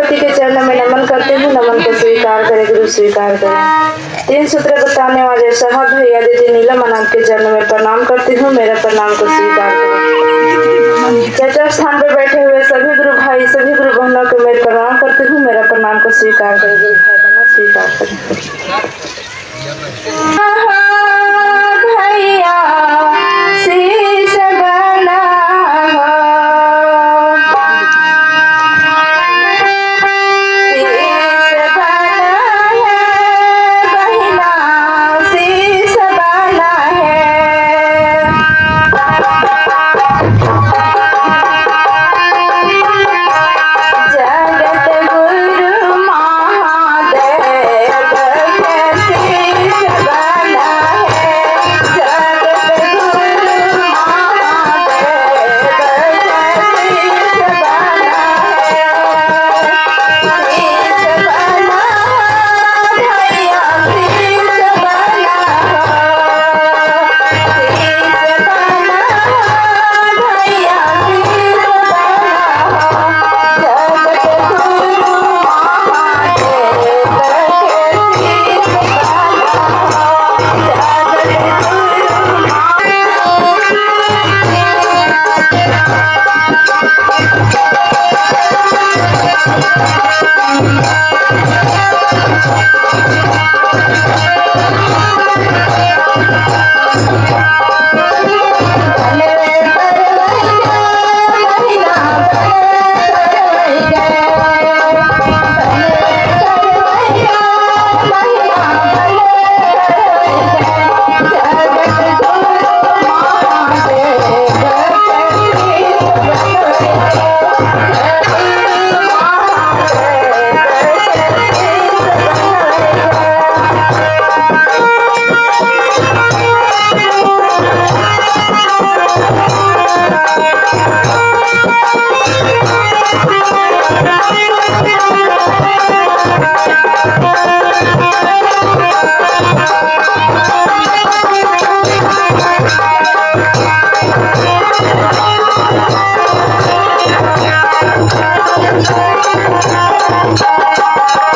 पति के चरणों में नमन करते हूँ, नमन को स्वीकार करे गुरु स्वीकार करे। तीन सूत्र बताने वाले साहब भैया दीदी नीलम अनाथ के चरणों में प्रणाम करती हूँ, मेरा प्रणाम को स्वीकार करें। चर्चा स्थान पर बैठे हुए सभी गुरु भाई सभी गुरु बहनों को मैं प्रणाम करती हूँ, मेरा प्रणाम को स्वीकार करें। गुरु भाई बहनों स्वीकार करें। भैया शीश बना हो, शीश बना है बहिना, शीश बना है। जगत गुरु महादेव के शीश बना है, जगत गुरु महादेव के शीश बना है। शीश बना भैया शीश बना हो, शीश बना भैया शीश बना हो। जगत गुरु महादेव के शीश बना हो, जगत